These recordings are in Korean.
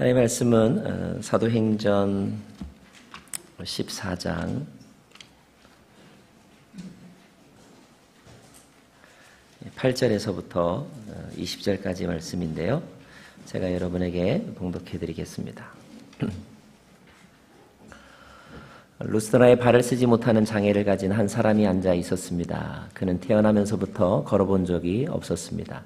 하나님의 말씀은 사도행전 14장 8절에서부터 20절까지 말씀인데요. 제가 여러분에게 봉독해 드리겠습니다. 루스드라에 발을 쓰지 못하는 장애를 가진 한 사람이 앉아 있었습니다. 그는 태어나면서부터 걸어본 적이 없었습니다.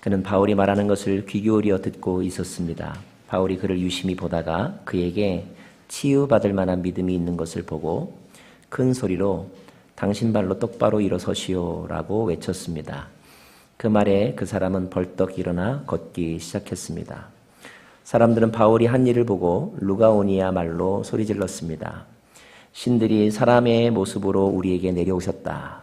그는 바울이 말하는 것을 귀 기울여 듣고 있었습니다. 바울이 그를 유심히 보다가 그에게 치유받을 만한 믿음이 있는 것을 보고 큰 소리로 당신 발로 똑바로 일어서시오 라고 외쳤습니다. 그 말에 그 사람은 벌떡 일어나 걷기 시작했습니다. 사람들은 바울이 한 일을 보고 루가오니아 말로 소리질렀습니다. 신들이 사람의 모습으로 우리에게 내려오셨다.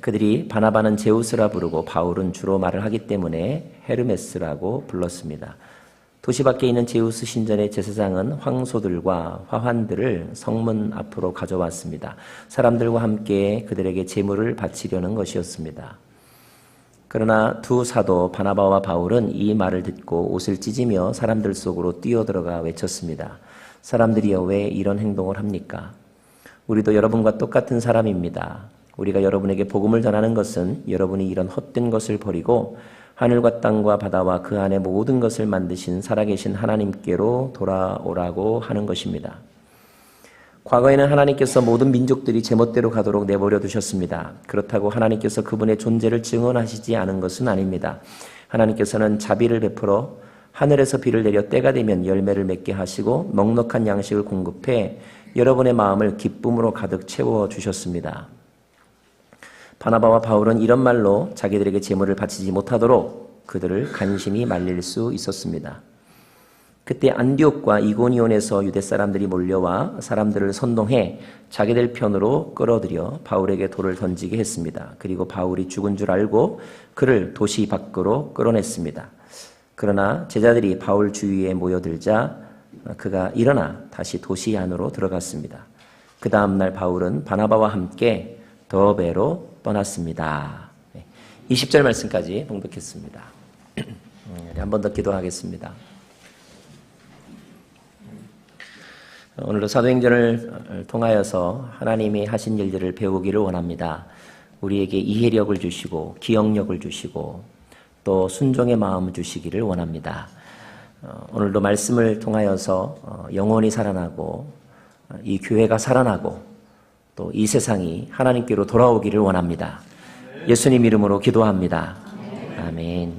그들이 바나바는 제우스라 부르고 바울은 주로 말을 하기 때문에 헤르메스라고 불렀습니다. 도시 밖에 있는 제우스 신전의 제사장은 황소들과 화환들을 성문 앞으로 가져왔습니다. 사람들과 함께 그들에게 제물을 바치려는 것이었습니다. 그러나 두 사도 바나바와 바울은 이 말을 듣고 옷을 찢으며 사람들 속으로 뛰어들어가 외쳤습니다. 사람들이여 왜 이런 행동을 합니까? 우리도 여러분과 똑같은 사람입니다. 우리가 여러분에게 복음을 전하는 것은 여러분이 이런 헛된 것을 버리고 하늘과 땅과 바다와 그 안에 모든 것을 만드신 살아계신 하나님께로 돌아오라고 하는 것입니다. 과거에는 하나님께서 모든 민족들이 제멋대로 가도록 내버려 두셨습니다. 그렇다고 하나님께서 그분의 존재를 증언하시지 않은 것은 아닙니다. 하나님께서는 자비를 베풀어 하늘에서 비를 내려 때가 되면 열매를 맺게 하시고 넉넉한 양식을 공급해 여러분의 마음을 기쁨으로 가득 채워주셨습니다. 바나바와 바울은 이런 말로 자기들에게 제물을 바치지 못하도록 그들을 간신히 말릴 수 있었습니다. 그때 안디옥과 이고니온에서 유대 사람들이 몰려와 사람들을 선동해 자기들 편으로 끌어들여 바울에게 돌을 던지게 했습니다. 그리고 바울이 죽은 줄 알고 그를 도시 밖으로 끌어냈습니다. 그러나 제자들이 바울 주위에 모여들자 그가 일어나 다시 도시 안으로 들어갔습니다. 그 다음 날 바울은 바나바와 함께 더베로 떠났습니다. 20절 말씀까지 봉독했습니다. 한 번 더 기도하겠습니다. 오늘도 사도행전을 통하여서 하나님이 하신 일들을 배우기를 원합니다. 우리에게 이해력을 주시고 기억력을 주시고 또 순종의 마음을 주시기를 원합니다. 오늘도 말씀을 통하여서 영혼이 살아나고 이 교회가 살아나고 또 이 세상이 하나님께로 돌아오기를 원합니다. 예수님 이름으로 기도합니다. 아멘.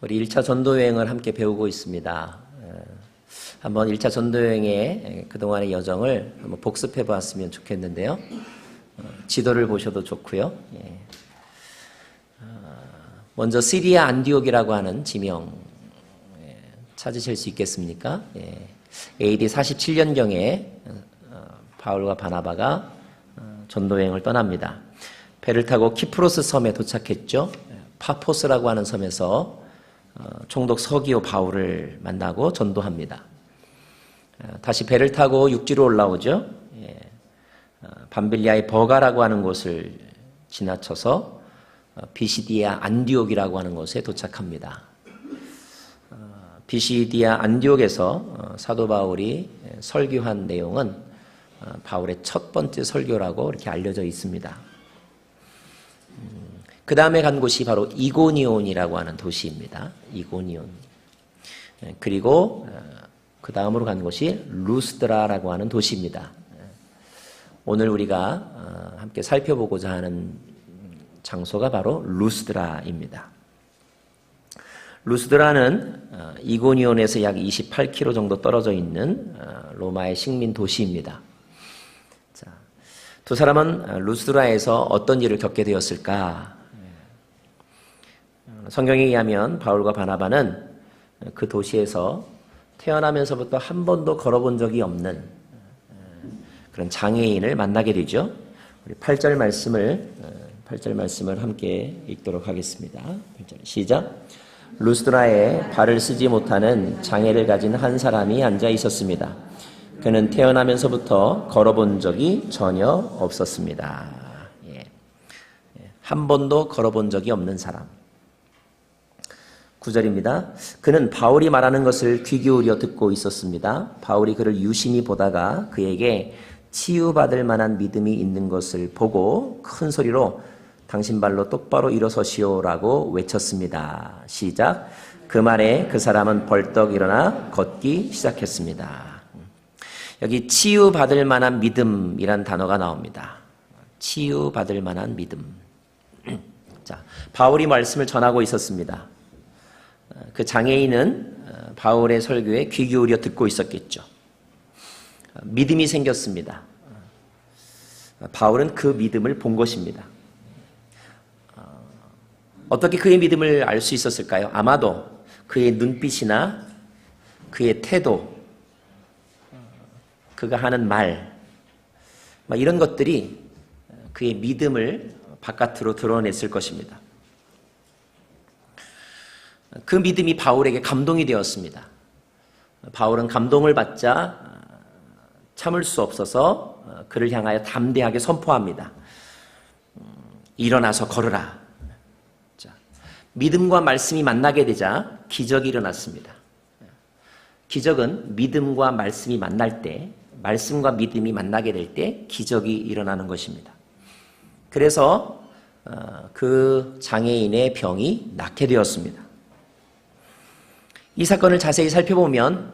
우리 1차 전도여행을 함께 배우고 있습니다. 한번 1차 전도여행의 그동안의 여정을 한번 복습해 보았으면 좋겠는데요. 지도를 보셔도 좋고요. 먼저 시리아 안디옥이라고 하는 지명 찾으실 수 있겠습니까? AD 47년경에 바울과 바나바가 전도여행을 떠납니다. 배를 타고 키프로스 섬에 도착했죠. 파포스라고 하는 섬에서 총독 서기오 바울을 만나고 전도합니다. 다시 배를 타고 육지로 올라오죠. 밤빌리아의 버가라고 하는 곳을 지나쳐서 비시디아 안디옥이라고 하는 곳에 도착합니다. 비시디아 안디옥에서 사도 바울이 설교한 내용은 바울의 첫 번째 설교라고 이렇게 알려져 있습니다. 그 다음에 간 곳이 바로 이고니온이라고 하는 도시입니다. 이고니온. 그리고 그 다음으로 간 곳이 루스드라라고 하는 도시입니다. 오늘 우리가 함께 살펴보고자 하는 장소가 바로 루스드라입니다. 루스드라는 이고니온에서 약 28km 정도 떨어져 있는 로마의 식민 도시입니다. 자, 두 사람은 루스드라에서 어떤 일을 겪게 되었을까? 성경에 의하면 바울과 바나바는 그 도시에서 태어나면서부터 한 번도 걸어본 적이 없는 그런 장애인을 만나게 되죠. 우리 8절 말씀을 함께 읽도록 하겠습니다. 8절 시작. 루스드라에 발을 쓰지 못하는 장애를 가진 한 사람이 앉아 있었습니다. 그는 태어나면서부터 걸어본 적이 전혀 없었습니다. 한 번도 걸어본 적이 없는 사람. 9절입니다. 그는 바울이 말하는 것을 귀 기울여 듣고 있었습니다. 바울이 그를 유심히 보다가 그에게 치유받을 만한 믿음이 있는 것을 보고 큰 소리로 당신 발로 똑바로 일어서시오라고 외쳤습니다. 시작. 그 말에 그 사람은 벌떡 일어나 걷기 시작했습니다. 여기 치유받을 만한 믿음이란 단어가 나옵니다. 치유받을 만한 믿음. 자, 바울이 말씀을 전하고 있었습니다. 그 장애인은 바울의 설교에 귀 기울여 듣고 있었겠죠. 믿음이 생겼습니다. 바울은 그 믿음을 본 것입니다. 어떻게 그의 믿음을 알 수 있었을까요? 아마도 그의 눈빛이나 그의 태도, 그가 하는 말, 이런 것들이 그의 믿음을 바깥으로 드러냈을 것입니다. 그 믿음이 바울에게 감동이 되었습니다. 바울은 감동을 받자 참을 수 없어서 그를 향하여 담대하게 선포합니다. 일어나서 걸으라. 자, 믿음과 말씀이 만나게 되자 기적이 일어났습니다. 기적은 믿음과 말씀이 만날 때, 말씀과 믿음이 만나게 될 때 기적이 일어나는 것입니다. 그래서 그 장애인의 병이 낫게 되었습니다. 이 사건을 자세히 살펴보면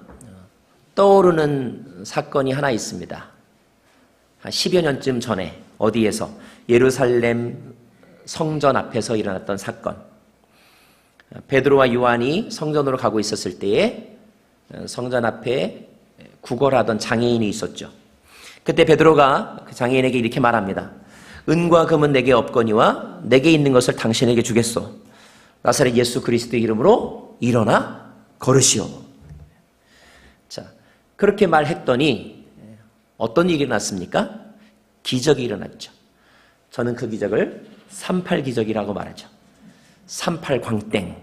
떠오르는 사건이 하나 있습니다. 한 10여 년쯤 전에 어디에서 예루살렘 성전 앞에서 일어났던 사건. 베드로와 요한이 성전으로 가고 있었을 때에 성전 앞에 구걸하던 장애인이 있었죠. 그때 베드로가 그 장애인에게 이렇게 말합니다. 은과 금은 내게 없거니와 내게 있는 것을 당신에게 주겠소. 나사렛 예수 그리스도의 이름으로 일어나 걸으시오. 자, 그렇게 말했더니 어떤 일이 일어났습니까? 기적이 일어났죠. 저는 그 기적을 38 기적이라고 말하죠. 38 광땡.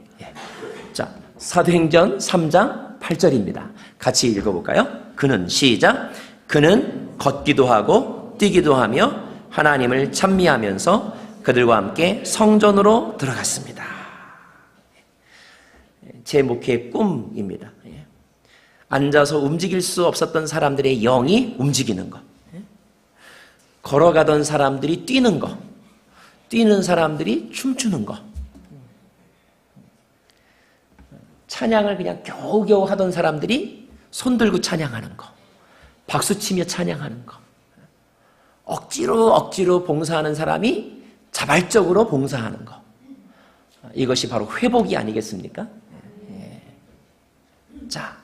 자, 사도행전 3장 8절입니다. 같이 읽어볼까요? 그는 시작. 그는 걷기도 하고 뛰기도 하며 하나님을 찬미하면서 그들과 함께 성전으로 들어갔습니다. 제 목회의 꿈입니다. 앉아서 움직일 수 없었던 사람들의 영이 움직이는 것. 걸어가던 사람들이 뛰는 것. 뛰는 사람들이 춤추는 것. 찬양을 그냥 겨우겨우 하던 사람들이 손들고 찬양하는 것. 박수치며 찬양하는 것. 억지로 봉사하는 사람이 자발적으로 봉사하는 것. 이것이 바로 회복이 아니겠습니까? 자,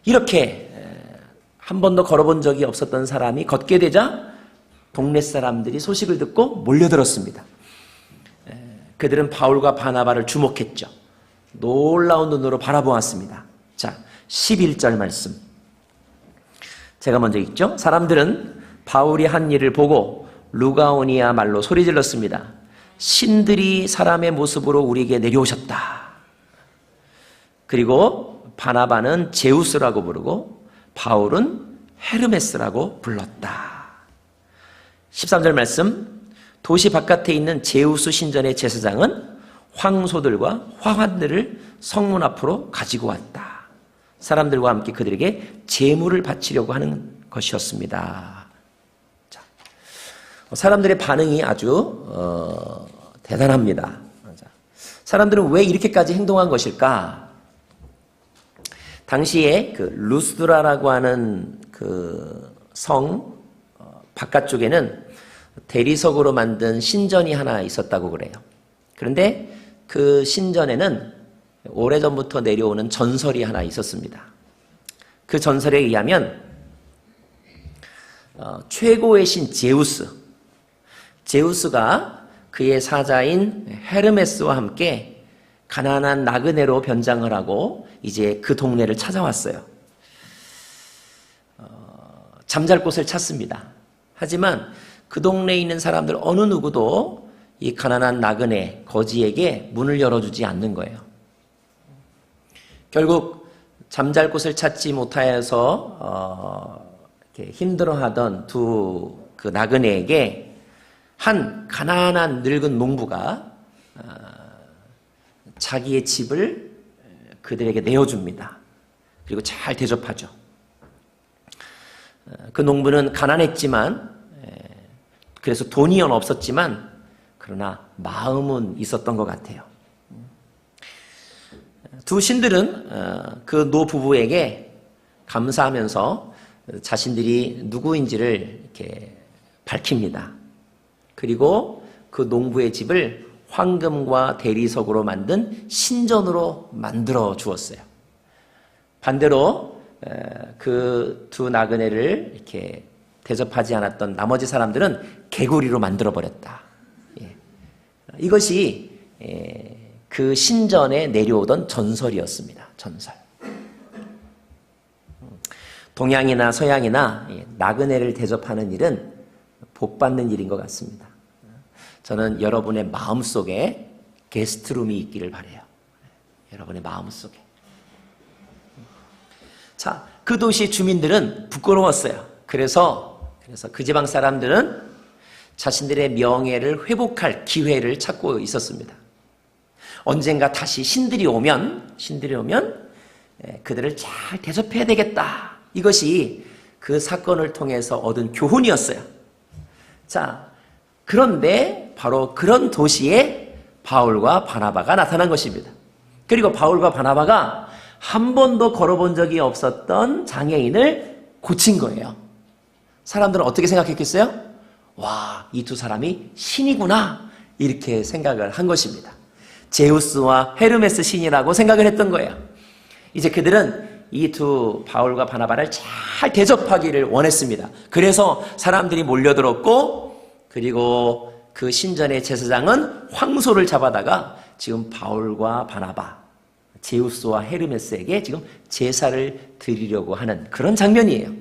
이렇게 한 번도 걸어본 적이 없었던 사람이 걷게 되자 동네 사람들이 소식을 듣고 몰려들었습니다. 그들은 바울과 바나바를 주목했죠. 놀라운 눈으로 바라보았습니다. 자, 11절 말씀. 제가 먼저 읽죠. 사람들은 바울이 한 일을 보고 루가오니아 말로 소리질렀습니다. 신들이 사람의 모습으로 우리에게 내려오셨다. 그리고 바나바는 제우스라고 부르고 바울은 헤르메스라고 불렀다. 13절 말씀. 도시 바깥에 있는 제우스 신전의 제사장은 황소들과 화환들을 성문 앞으로 가지고 왔다. 사람들과 함께 그들에게 제물을 바치려고 하는 것이었습니다. 자, 사람들의 반응이 아주 대단합니다. 사람들은 왜 이렇게까지 행동한 것일까? 당시에 그 루스드라라고 하는 그 성 바깥쪽에는 대리석으로 만든 신전이 하나 있었다고 그래요. 그런데 그 신전에는 오래전부터 내려오는 전설이 하나 있었습니다. 그 전설에 의하면 최고의 신 제우스가 그의 사자인 헤르메스와 함께 가난한 나그네로 변장을 하고 이제 그 동네를 찾아왔어요. 잠잘 곳을 찾습니다. 하지만 그 동네에 있는 사람들 어느 누구도 이 가난한 나그네 거지에게 문을 열어주지 않는 거예요. 결국 잠잘 곳을 찾지 못하여서 이렇게 힘들어하던 두 그 나그네에게 한 가난한 늙은 농부가 자기의 집을 그들에게 내어줍니다. 그리고 잘 대접하죠. 그 농부는 가난했지만, 그래서 돈이 없었지만 그러나 마음은 있었던 것 같아요. 두 신들은 그 노부부에게 감사하면서 자신들이 누구인지를 이렇게 밝힙니다. 그리고 그 농부의 집을 황금과 대리석으로 만든 신전으로 만들어 주었어요. 반대로 그 두 나그네를 이렇게 대접하지 않았던 나머지 사람들은 개구리로 만들어 버렸다. 이것이 그 신전에 내려오던 전설이었습니다. 전설. 동양이나 서양이나 나그네를 대접하는 일은 복받는 일인 것 같습니다. 저는 여러분의 마음속에 게스트룸이 있기를 바라요. 여러분의 마음속에. 자, 그 도시 주민들은 부끄러웠어요. 그래서 그 지방 사람들은 자신들의 명예를 회복할 기회를 찾고 있었습니다. 언젠가 다시 신들이 오면 그들을 잘 대접해야 되겠다. 이것이 그 사건을 통해서 얻은 교훈이었어요. 자, 그런데 바로 그런 도시에 바울과 바나바가 나타난 것입니다. 그리고 바울과 바나바가 한 번도 걸어본 적이 없었던 장애인을 고친 거예요. 사람들은 어떻게 생각했겠어요? 와, 이 두 사람이 신이구나, 이렇게 생각을 한 것입니다. 제우스와 헤르메스 신이라고 생각을 했던 거예요. 이제 그들은 이 두 바울과 바나바를 잘 대접하기를 원했습니다. 그래서 사람들이 몰려들었고, 그리고 그 신전의 제사장은 황소를 잡아다가 지금 바울과 바나바, 제우스와 헤르메스에게 지금 제사를 드리려고 하는 그런 장면이에요.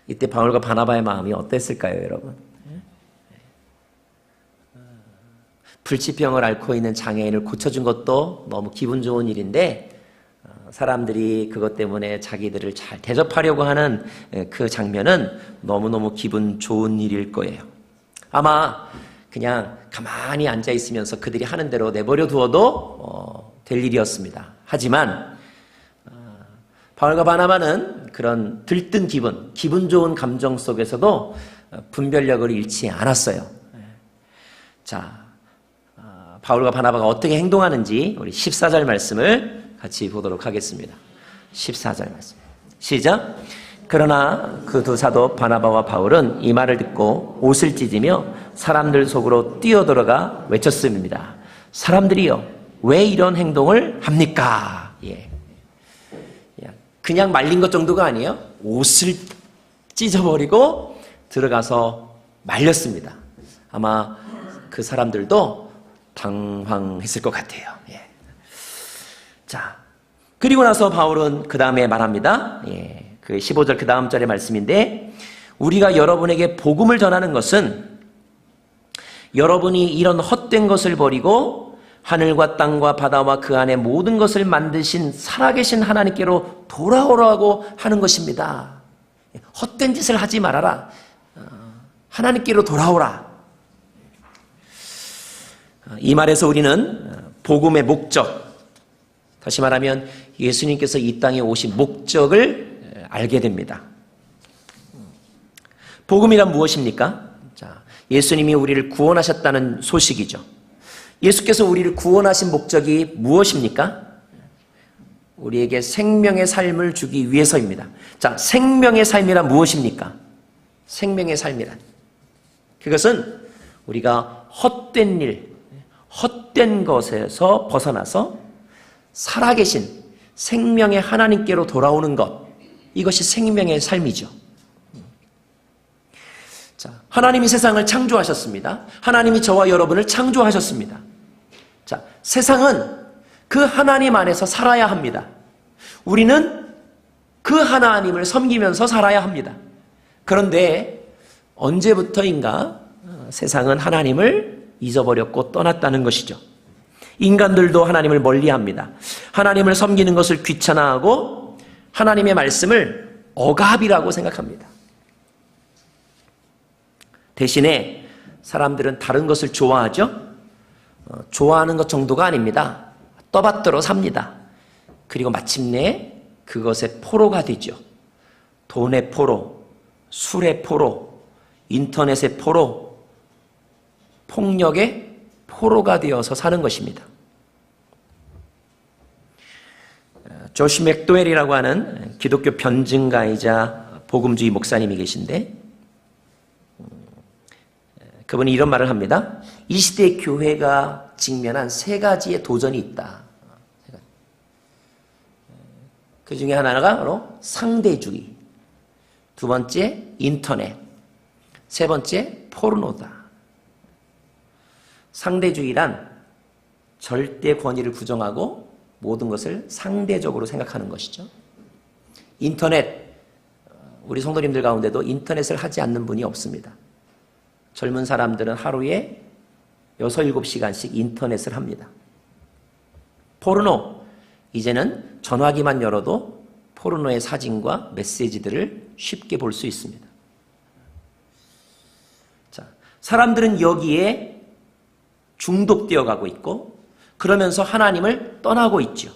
이때 바울과 바나바의 마음이 어땠을까요, 여러분? 불치병을 앓고 있는 장애인을 고쳐준 것도 너무 기분 좋은 일인데, 사람들이 그것 때문에 자기들을 잘 대접하려고 하는 그 장면은 너무너무 기분 좋은 일일 거예요. 아마 그냥 가만히 앉아 있으면서 그들이 하는 대로 내버려 두어도 될 일이었습니다. 하지만 바울과 바나바는 그런 들뜬 기분 좋은 감정 속에서도 분별력을 잃지 않았어요. 자, 바울과 바나바가 어떻게 행동하는지 우리 14절 말씀을 같이 보도록 하겠습니다. 14절 말씀. 시작. 그러나 그 두 사도 바나바와 바울은 이 말을 듣고 옷을 찢으며 사람들 속으로 뛰어들어가 외쳤습니다. 사람들이여, 왜 이런 행동을 합니까? 그냥 말린 것 정도가 아니에요. 옷을 찢어버리고 들어가서 말렸습니다. 아마 그 사람들도 당황했을 것 같아요. 자, 그리고 나서 바울은 그 다음에 말합니다. 그 15절 그 다음 절의 말씀인데, 우리가 여러분에게 복음을 전하는 것은 여러분이 이런 헛된 것을 버리고 하늘과 땅과 바다와 그 안에 모든 것을 만드신 살아계신 하나님께로 돌아오라고 하는 것입니다. 헛된 짓을 하지 말아라. 하나님께로 돌아오라. 이 말에서 우리는 복음의 목적, 다시 말하면 예수님께서 이 땅에 오신 목적을 알게 됩니다. 복음이란 무엇입니까? 자, 예수님이 우리를 구원하셨다는 소식이죠. 예수께서 우리를 구원하신 목적이 무엇입니까? 우리에게 생명의 삶을 주기 위해서입니다. 자, 생명의 삶이란 무엇입니까? 생명의 삶이란, 그것은 우리가 헛된 일, 헛된 것에서 벗어나서 살아계신 생명의 하나님께로 돌아오는 것, 이것이 생명의 삶이죠. 자, 하나님이 세상을 창조하셨습니다. 하나님이 저와 여러분을 창조하셨습니다. 자, 세상은 그 하나님 안에서 살아야 합니다. 우리는 그 하나님을 섬기면서 살아야 합니다. 그런데 언제부터인가 세상은 하나님을 잊어버렸고 떠났다는 것이죠. 인간들도 하나님을 멀리합니다. 하나님을 섬기는 것을 귀찮아하고 하나님의 말씀을 억압이라고 생각합니다. 대신에 사람들은 다른 것을 좋아하죠. 좋아하는 것 정도가 아닙니다. 떠받들어 삽니다. 그리고 마침내 그것의 포로가 되죠. 돈의 포로, 술의 포로, 인터넷의 포로, 폭력의 포로가 되어서 사는 것입니다. 조시 맥도웰이라고 하는 기독교 변증가이자 복음주의 목사님이 계신데 그분이 이런 말을 합니다. 이 시대의 교회가 직면한 세 가지의 도전이 있다. 그 중에 하나가 바로 상대주의, 두 번째 인터넷, 세 번째 포르노다. 상대주의란 절대 권위를 부정하고 모든 것을 상대적으로 생각하는 것이죠. 인터넷, 우리 성도님들 가운데도 인터넷을 하지 않는 분이 없습니다. 젊은 사람들은 하루에 6, 7시간씩 인터넷을 합니다. 포르노, 이제는 전화기만 열어도 포르노의 사진과 메시지들을 쉽게 볼 수 있습니다. 자, 사람들은 여기에 중독되어 가고 있고 그러면서 하나님을 떠나고 있죠.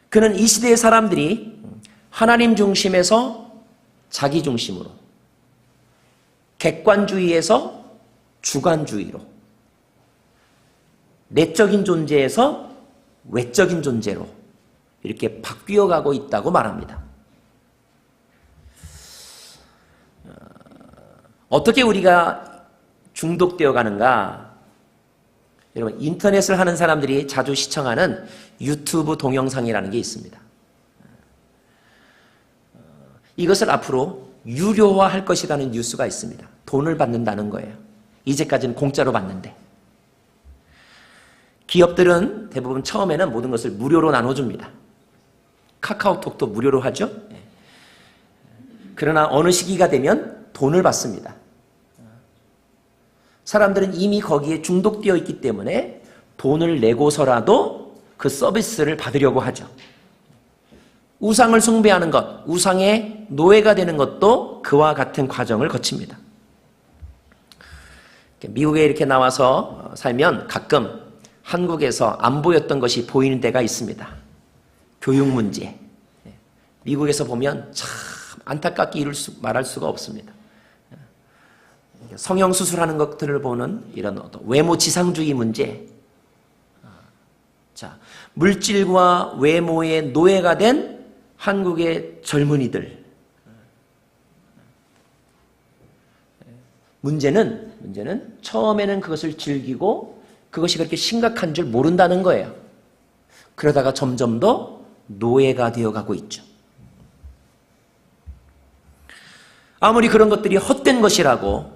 그는 이 시대의 사람들이 하나님 중심에서 자기 중심으로, 객관주의에서 주관주의로, 내적인 존재에서 외적인 존재로 이렇게 바뀌어 가고 있다고 말합니다. 어떻게 우리가 중독되어 가는가? 여러분, 인터넷을 하는 사람들이 자주 시청하는 유튜브 동영상이라는 게 있습니다. 이것을 앞으로 유료화할 것이라는 뉴스가 있습니다. 돈을 받는다는 거예요. 이제까지는 공짜로 받는데. 기업들은 대부분 처음에는 모든 것을 무료로 나눠줍니다. 카카오톡도 무료로 하죠. 그러나 어느 시기가 되면 돈을 받습니다. 사람들은 이미 거기에 중독되어 있기 때문에 돈을 내고서라도 그 서비스를 받으려고 하죠. 우상을 숭배하는 것, 우상의 노예가 되는 것도 그와 같은 과정을 거칩니다. 미국에 이렇게 나와서 살면 가끔 한국에서 안 보였던 것이 보이는 데가 있습니다. 교육 문제. 미국에서 보면 참 안타깝게 말할 수가 없습니다. 성형수술하는 것들을 보는 이런 외모 지상주의 문제. 자, 물질과 외모의 노예가 된 한국의 젊은이들. 문제는 처음에는 그것을 즐기고 그것이 그렇게 심각한 줄 모른다는 거예요. 그러다가 점점 더 노예가 되어가고 있죠. 아무리 그런 것들이 헛된 것이라고,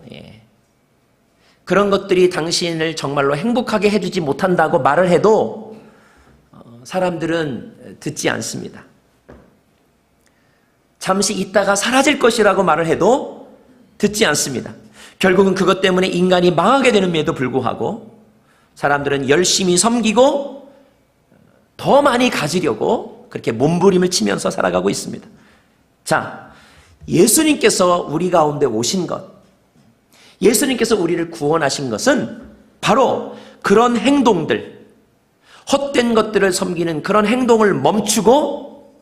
그런 것들이 당신을 정말로 행복하게 해주지 못한다고 말을 해도 사람들은 듣지 않습니다. 잠시 있다가 사라질 것이라고 말을 해도 듣지 않습니다. 결국은 그것 때문에 인간이 망하게 되는데도 불구하고 사람들은 열심히 섬기고 더 많이 가지려고 그렇게 몸부림을 치면서 살아가고 있습니다. 자, 예수님께서 우리 가운데 오신 것, 예수님께서 우리를 구원하신 것은 바로 그런 행동들, 헛된 것들을 섬기는 그런 행동을 멈추고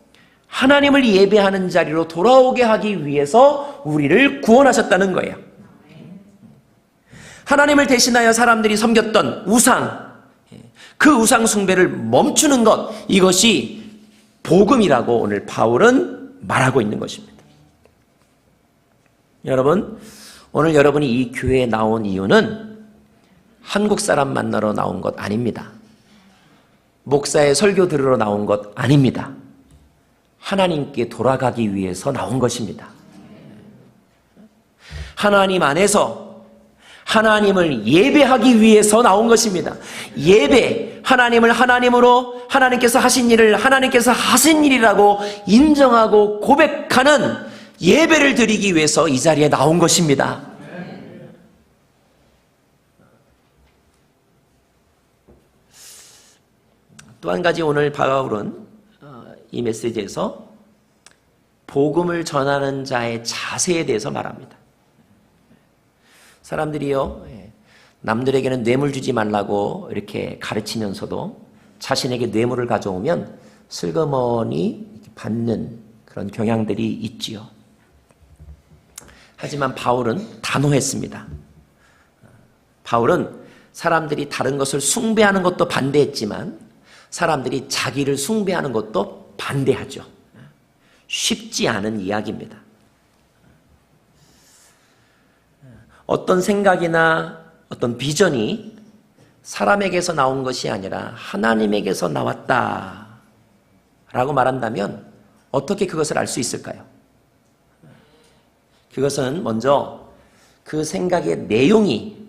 하나님을 예배하는 자리로 돌아오게 하기 위해서 우리를 구원하셨다는 거예요. 하나님을 대신하여 사람들이 섬겼던 우상, 그 우상 숭배를 멈추는 것, 이것이 복음이라고 오늘 바울은 말하고 있는 것입니다. 여러분, 오늘 여러분이 이 교회에 나온 이유는 한국 사람 만나러 나온 것 아닙니다. 목사의 설교 들으러 나온 것 아닙니다. 하나님께 돌아가기 위해서 나온 것입니다. 하나님 안에서 하나님을 예배하기 위해서 나온 것입니다. 예배, 하나님을 하나님으로 하나님께서 하신 일을 하나님께서 하신 일이라고 인정하고 고백하는 예배를 드리기 위해서 이 자리에 나온 것입니다. 또 한 가지 오늘 바울은 이 메시지에서 복음을 전하는 자의 자세에 대해서 말합니다. 사람들이요, 남들에게는 뇌물 주지 말라고 이렇게 가르치면서도 자신에게 뇌물을 가져오면 슬그머니 받는 그런 경향들이 있지요. 하지만 바울은 단호했습니다. 바울은 사람들이 다른 것을 숭배하는 것도 반대했지만 사람들이 자기를 숭배하는 것도 반대하죠. 쉽지 않은 이야기입니다. 어떤 생각이나 어떤 비전이 사람에게서 나온 것이 아니라 하나님에게서 나왔다 라고 말한다면 어떻게 그것을 알 수 있을까요? 그것은 먼저 그 생각의 내용이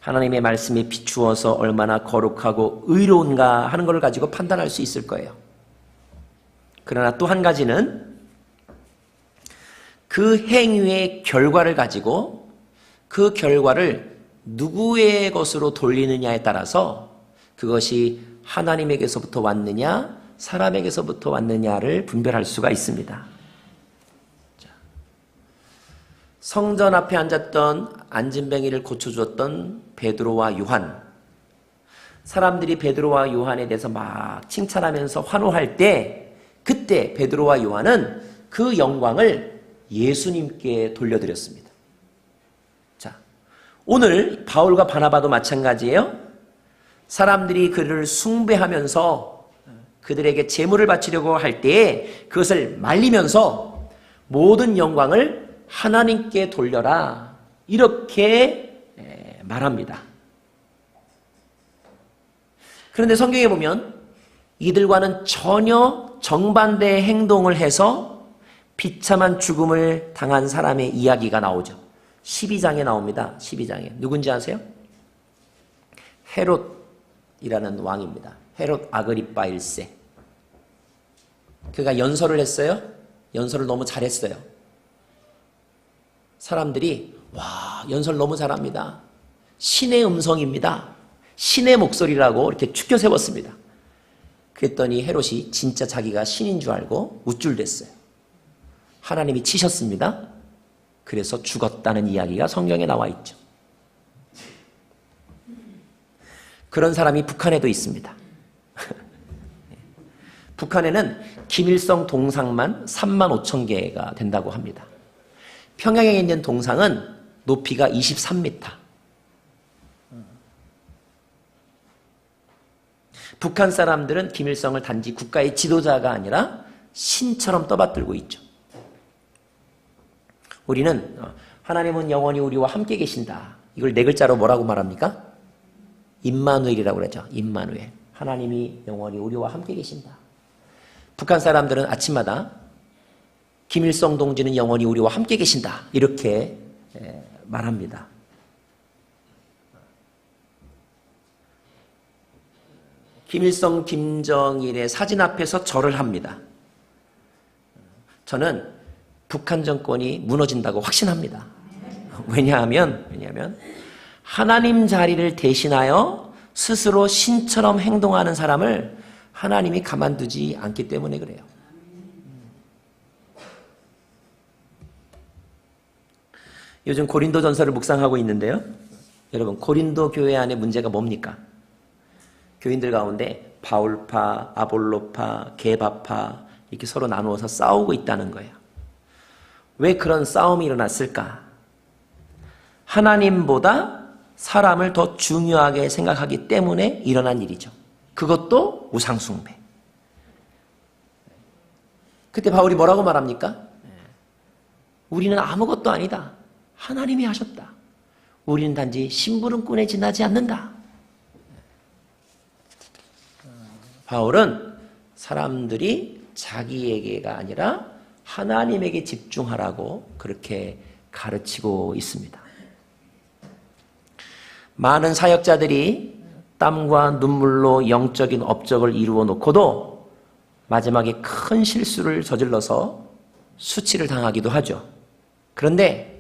하나님의 말씀에 비추어서 얼마나 거룩하고 의로운가 하는 걸 가지고 판단할 수 있을 거예요. 그러나 또 한 가지는 그 행위의 결과를 가지고 그 결과를 누구의 것으로 돌리느냐에 따라서 그것이 하나님에게서부터 왔느냐 사람에게서부터 왔느냐를 분별할 수가 있습니다. 성전 앞에 앉았던 안진뱅이를 고쳐주었던 베드로와 요한, 사람들이 베드로와 요한에 대해서 막 칭찬하면서 환호할 때 그때 베드로와 요한은 그 영광을 예수님께 돌려드렸습니다. 자, 오늘 바울과 바나바도 마찬가지예요. 사람들이 그를 숭배하면서 그들에게 제물을 바치려고 할 때에 그것을 말리면서 모든 영광을 하나님께 돌려라 이렇게 말합니다. 그런데 성경에 보면 이들과는 전혀 정반대의 행동을 해서 비참한 죽음을 당한 사람의 이야기가 나오죠. 12장에 나옵니다. 12장에. 누군지 아세요? 헤롯이라는 왕입니다. 헤롯 아그리파 1세. 그가 연설을 했어요. 연설을 너무 잘했어요. 사람들이 와, 연설 너무 잘합니다. 신의 음성입니다. 신의 목소리라고 이렇게 축켜 세웠습니다. 그랬더니 헤롯이 진짜 자기가 신인 줄 알고 우쭐댔어요. 하나님이 치셨습니다. 그래서 죽었다는 이야기가 성경에 나와 있죠. 그런 사람이 북한에도 있습니다. 북한에는 김일성 동상만 3만 5천 개가 된다고 합니다. 평양에 있는 동상은 높이가 23m. 북한 사람들은 김일성을 단지 국가의 지도자가 아니라 신처럼 떠받들고 있죠. 우리는 하나님은 영원히 우리와 함께 계신다. 이걸 네 글자로 뭐라고 말합니까? 임마누엘이라고 그러죠. 임마누엘. 하나님이 영원히 우리와 함께 계신다. 북한 사람들은 아침마다 김일성 동지는 영원히 우리와 함께 계신다. 이렇게 말합니다. 김일성, 김정일의 사진 앞에서 절을 합니다. 저는 북한 정권이 무너진다고 확신합니다. 왜냐하면 하나님 자리를 대신하여 스스로 신처럼 행동하는 사람을 하나님이 가만두지 않기 때문에 그래요. 요즘 고린도 전서를 묵상하고 있는데요. 여러분, 고린도 교회 안에 문제가 뭡니까? 교인들 가운데 바울파, 아볼로파, 게바파 이렇게 서로 나누어서 싸우고 있다는 거예요. 왜 그런 싸움이 일어났을까? 하나님보다 사람을 더 중요하게 생각하기 때문에 일어난 일이죠. 그것도 우상숭배. 그때 바울이 뭐라고 말합니까? 우리는 아무것도 아니다. 하나님이 하셨다. 우리는 단지 심부름꾼에 지나지 않는다. 바울은 사람들이 자기에게가 아니라 하나님에게 집중하라고 그렇게 가르치고 있습니다. 많은 사역자들이 땀과 눈물로 영적인 업적을 이루어 놓고도 마지막에 큰 실수를 저질러서 수치를 당하기도 하죠. 그런데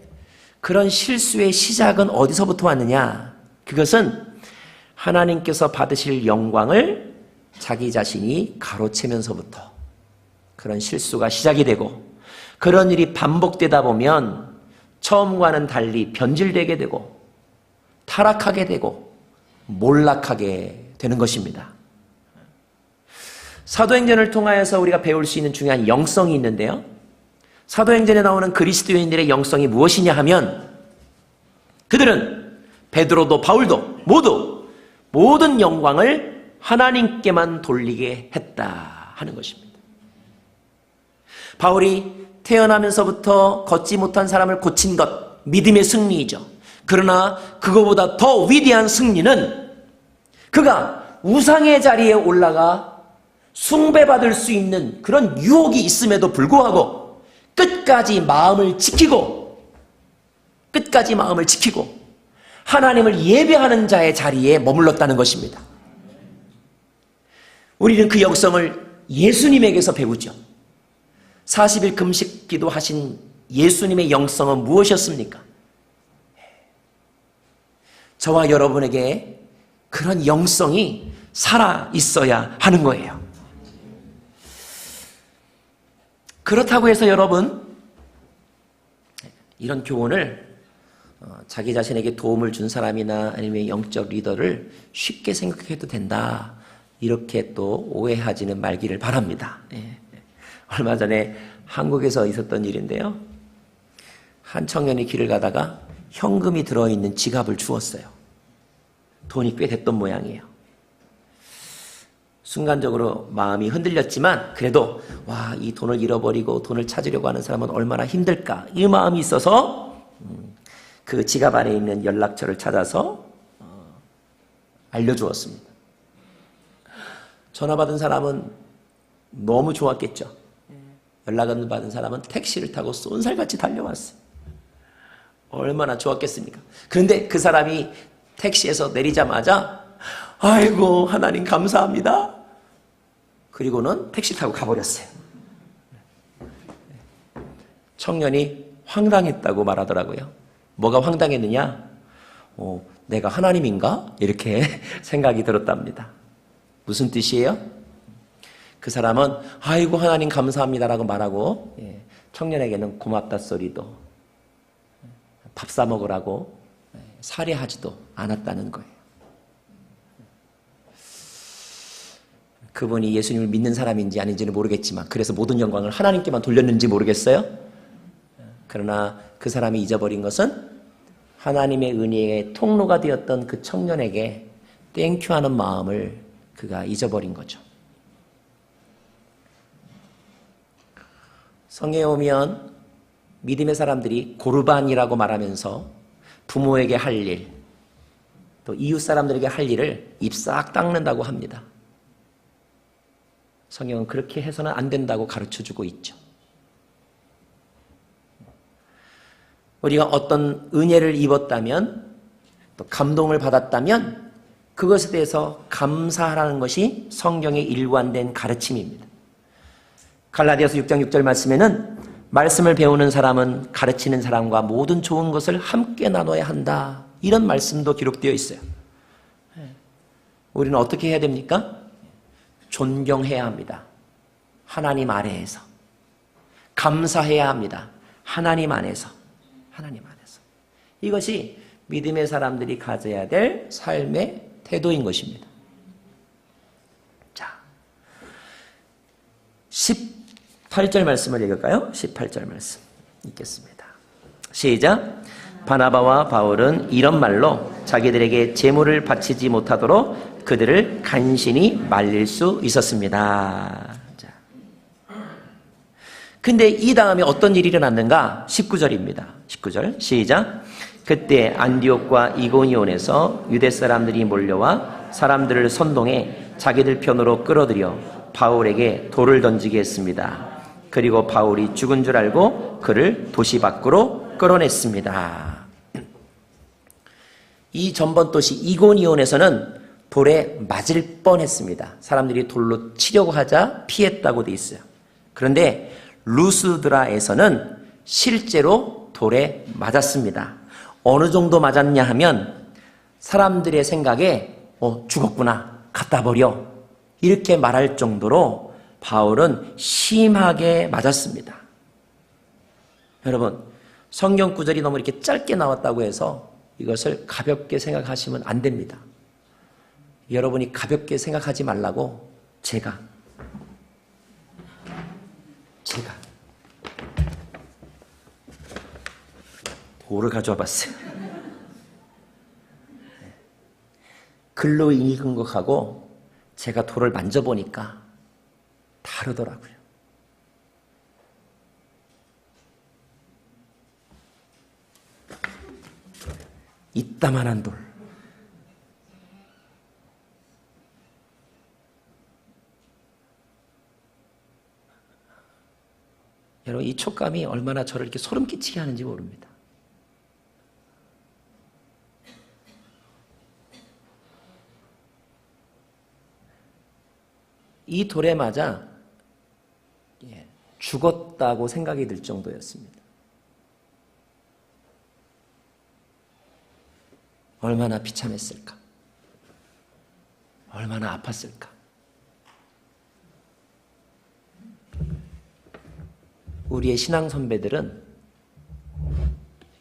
그런 실수의 시작은 어디서부터 왔느냐? 그것은 하나님께서 받으실 영광을 자기 자신이 가로채면서부터 그런 실수가 시작이 되고, 그런 일이 반복되다 보면 처음과는 달리 변질되게 되고 타락하게 되고 몰락하게 되는 것입니다. 사도행전을 통하여서 우리가 배울 수 있는 중요한 영성이 있는데요, 사도행전에 나오는 그리스도인들의 영성이 무엇이냐 하면, 그들은 베드로도 바울도 모두 모든 영광을 하나님께만 돌리게 했다 하는 것입니다. 바울이 태어나면서부터 걷지 못한 사람을 고친 것, 믿음의 승리이죠. 그러나 그거보다 더 위대한 승리는 그가 우상의 자리에 올라가 숭배받을 수 있는 그런 유혹이 있음에도 불구하고 끝까지 마음을 지키고 하나님을 예배하는 자의 자리에 머물렀다는 것입니다. 우리는 그 영성을 예수님에게서 배우죠. 40일 금식 기도하신 예수님의 영성은 무엇이었습니까? 저와 여러분에게 그런 영성이 살아 있어야 하는 거예요. 그렇다고 해서 여러분, 이런 교훈을 자기 자신에게 도움을 준 사람이나 아니면 영적 리더를 쉽게 생각해도 된다, 이렇게 또 오해하지는 말기를 바랍니다. 얼마 전에 한국에서 있었던 일인데요, 한 청년이 길을 가다가 현금이 들어있는 지갑을 주웠어요. 돈이 꽤 됐던 모양이에요. 순간적으로 마음이 흔들렸지만 그래도 이 돈을 잃어버리고 돈을 찾으려고 하는 사람은 얼마나 힘들까, 이 마음이 있어서 그 지갑 안에 있는 연락처를 찾아서 알려주었습니다. 전화 받은 사람은 너무 좋았겠죠. 연락을 받은 사람은 택시를 타고 쏜살같이 달려왔어요. 얼마나 좋았겠습니까? 그런데 그 사람이 택시에서 내리자마자 아이고 하나님 감사합니다, 그리고는 택시 타고 가버렸어요. 청년이 황당했다고 말하더라고요. 뭐가 황당했느냐? 내가 하나님인가? 이렇게 생각이 들었답니다. 무슨 뜻이에요? 그 사람은 아이고 하나님 감사합니다라고 말하고, 청년에게는 고맙다 소리도, 밥 사 먹으라고 살해하지도 않았다는 거예요. 그분이 예수님을 믿는 사람인지 아닌지는 모르겠지만, 그래서 모든 영광을 하나님께만 돌렸는지 모르겠어요. 그러나 그 사람이 잊어버린 것은 하나님의 은혜의 통로가 되었던 그 청년에게 땡큐 하는 마음을 그가 잊어버린 거죠. 성경에 오면 믿음의 사람들이 고르반이라고 말하면서 부모에게 할 일, 또 이웃 사람들에게 할 일을 입 싹 닦는다고 합니다. 성경은 그렇게 해서는 안 된다고 가르쳐주고 있죠. 우리가 어떤 은혜를 입었다면, 또 감동을 받았다면 그것에 대해서 감사하라는 것이 성경의 일관된 가르침입니다. 갈라디아서 6장 6절 말씀에는 말씀을 배우는 사람은 가르치는 사람과 모든 좋은 것을 함께 나눠야 한다, 이런 말씀도 기록되어 있어요. 우리는 어떻게 해야 됩니까? 존경해야 합니다. 하나님 아래에서. 감사해야 합니다. 하나님 안에서. 이것이 믿음의 사람들이 가져야 될 삶의 태도인 것입니다. 자, 18절 말씀을 읽을까요? 18절 말씀 읽겠습니다. 시작. 바나바와 바울은 이런 말로 자기들에게 제물을 바치지 못하도록 그들을 간신히 말릴 수 있었습니다. 자, 근데 이 다음에 어떤 일이 일어났는가? 19절입니다. 19절 시작. 그때 안디옥과 이고니온에서 유대 사람들이 몰려와 사람들을 선동해 자기들 편으로 끌어들여 바울에게 돌을 던지게 했습니다. 그리고 바울이 죽은 줄 알고 그를 도시 밖으로 끌어냈습니다. 이 전번 도시 이고니온에서는 돌에 맞을 뻔했습니다. 사람들이 돌로 치려고 하자 피했다고 돼 있어요. 그런데 루스드라에서는 실제로 돌에 맞았습니다. 어느 정도 맞았냐 하면 사람들의 생각에 죽었구나, 갖다 버려, 이렇게 말할 정도로 바울은 심하게 맞았습니다. 여러분, 성경 구절이 너무 이렇게 짧게 나왔다고 해서 이것을 가볍게 생각하시면 안 됩니다. 여러분이 가볍게 생각하지 말라고 제가 돌을 가져와 봤어요. 글로 읽은 것하고 제가 돌을 만져보니까 다르더라고요. 이따만한 돌. 여러분, 이 촉감이 얼마나 저를 이렇게 소름 끼치게 하는지 모릅니다. 이 돌에 맞아 죽었다고 생각이 들 정도였습니다. 얼마나 비참했을까? 얼마나 아팠을까? 우리의 신앙 선배들은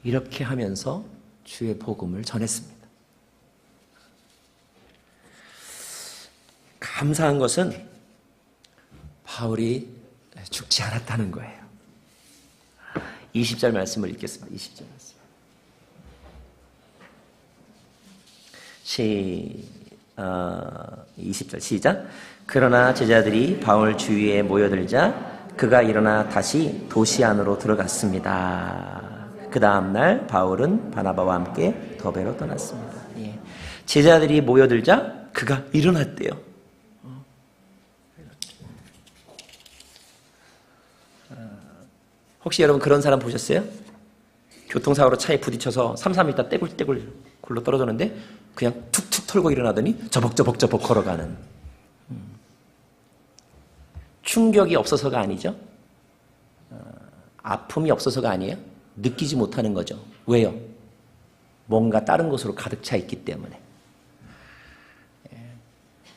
이렇게 하면서 주의 복음을 전했습니다. 감사한 것은 바울이 죽지 않았다는 거예요. 20절 말씀을 읽겠습니다. 20절 말씀. 20절 시작. 그러나 제자들이 바울 주위에 모여들자 그가 일어나 다시 도시 안으로 들어갔습니다. 그 다음날 바울은 바나바와 함께 더베로 떠났습니다. 제자들이 모여들자 그가 일어났대요. 혹시 여러분 그런 사람 보셨어요? 교통사고로 차에 부딪혀서 3-4m 있다 떼굴떼굴 굴러 떨어졌는데 그냥 툭툭 털고 일어나더니 저벅저벅 걸어가는. 충격이 없어서가 아니죠. 아픔이 없어서가 아니에요. 느끼지 못하는 거죠. 왜요? 뭔가 다른 곳으로 가득 차 있기 때문에.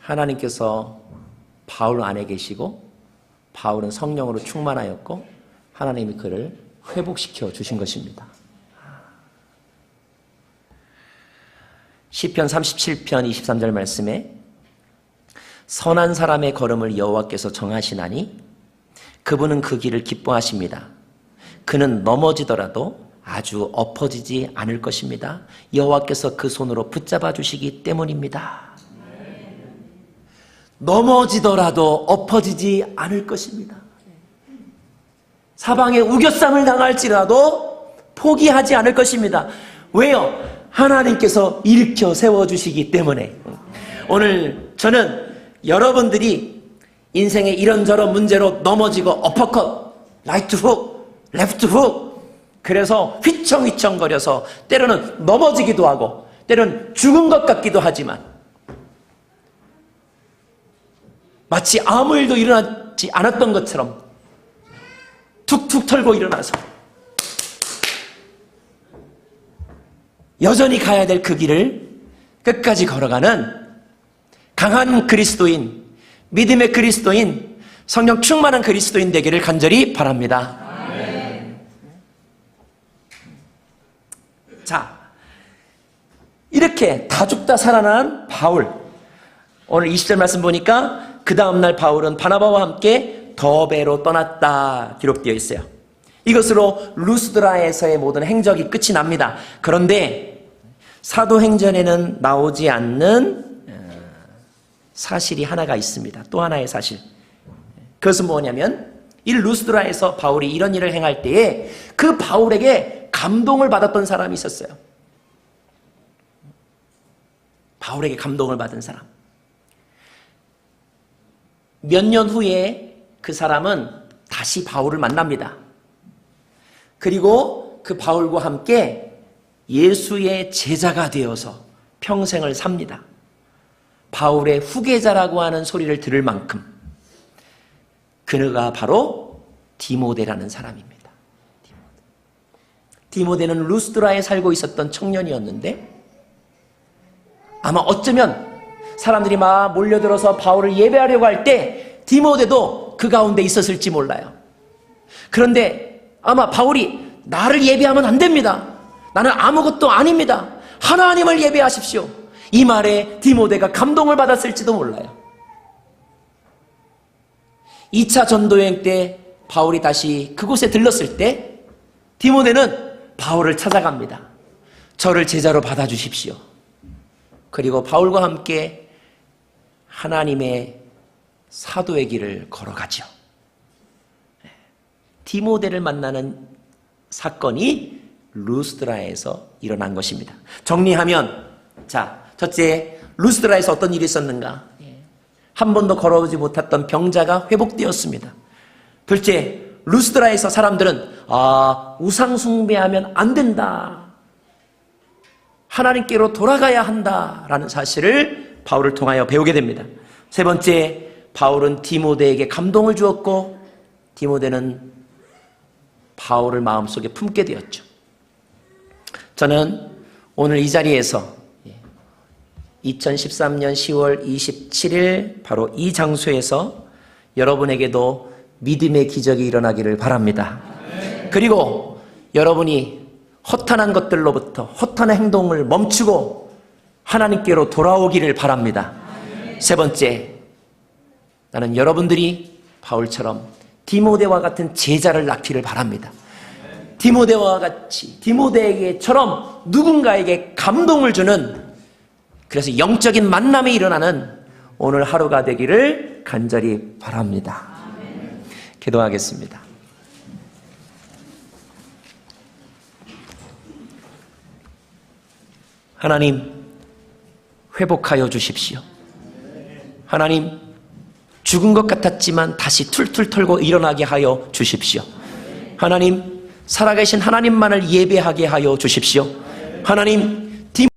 하나님께서 바울 안에 계시고 바울은 성령으로 충만하였고 하나님이 그를 회복시켜 주신 것입니다. 시편 37편 23절 말씀에 선한 사람의 걸음을 여호와께서 정하시나니 그분은 그 길을 기뻐하십니다. 그는 넘어지더라도 아주 엎어지지 않을 것입니다. 여호와께서 그 손으로 붙잡아 주시기 때문입니다. 넘어지더라도 엎어지지 않을 것입니다. 사방에 우겨쌈을 당할지라도 포기하지 않을 것입니다. 왜요? 하나님께서 일으켜 세워주시기 때문에. 오늘 저는 여러분들이 인생의 이런저런 문제로 넘어지고 어퍼컷, 라이트 훅, 레프트 훅, 그래서 휘청휘청거려서 때로는 넘어지기도 하고 때로는 죽은 것 같기도 하지만 마치 아무 일도 일어나지 않았던 것처럼 툭툭 털고 일어나서 여전히 가야 될 그 길을 끝까지 걸어가는 강한 그리스도인, 믿음의 그리스도인, 성령 충만한 그리스도인 되기를 간절히 바랍니다. 아멘. 자, 이렇게 다 죽다 살아난 바울. 오늘 20절 말씀 보니까 그 다음날 바울은 바나바와 함께 더베로 떠났다 기록되어 있어요. 이것으로 루스드라에서의 모든 행적이 끝이 납니다. 그런데 사도행전에는 나오지 않는 사실이 하나가 있습니다. 또 하나의 사실. 그것은 뭐냐면 이 루스드라에서 바울이 이런 일을 행할 때에 그 바울에게 감동을 받았던 사람이 있었어요. 바울에게 감동을 받은 사람. 몇 년 후에 그 사람은 다시 바울을 만납니다. 그리고 그 바울과 함께 예수의 제자가 되어서 평생을 삽니다. 바울의 후계자라고 하는 소리를 들을 만큼 그가 바로 디모데라는 사람입니다. 디모데는 루스드라에 살고 있었던 청년이었는데 아마 어쩌면 사람들이 막 몰려들어서 바울을 예배하려고 할 때 디모데도 그 가운데 있었을지 몰라요. 그런데 아마 바울이 나를 예배하면 안 됩니다. 나는 아무것도 아닙니다. 하나님을 예배하십시오. 이 말에 디모데가 감동을 받았을지도 몰라요. 2차 전도여행 때 바울이 다시 그곳에 들렀을 때 디모데는 바울을 찾아갑니다. 저를 제자로 받아주십시오. 그리고 바울과 함께 하나님의 사도의 길을 걸어가죠. 디모데를 만나는 사건이 루스드라에서 일어난 것입니다. 정리하면, 자, 첫째, 루스드라에서 어떤 일이 있었는가? 한 번도 걸어오지 못했던 병자가 회복되었습니다. 둘째, 루스드라에서 사람들은 우상 숭배하면 안 된다, 하나님께로 돌아가야 한다라는 사실을 바울을 통하여 배우게 됩니다. 세 번째, 바울은 디모데에게 감동을 주었고 디모데는 바울을 마음속에 품게 되었죠. 저는 오늘 이 자리에서 2013년 10월 27일 바로 이 장소에서 여러분에게도 믿음의 기적이 일어나기를 바랍니다. 그리고 여러분이 허탄한 것들로부터 허탄한 행동을 멈추고 하나님께로 돌아오기를 바랍니다. 세 번째, 나는 여러분들이 바울처럼 디모데와 같은 제자를 낳기를 바랍니다. 디모데와 같이 디모데에게처럼 누군가에게 감동을 주는, 그래서 영적인 만남이 일어나는 오늘 하루가 되기를 간절히 바랍니다. 기도하겠습니다. 하나님, 회복하여 주십시오. 하나님, 죽은 것 같았지만 다시 툴툴 털고 일어나게 하여 주십시오. 하나님, 살아계신 하나님만을 예배하게 하여 주십시오. 하나님,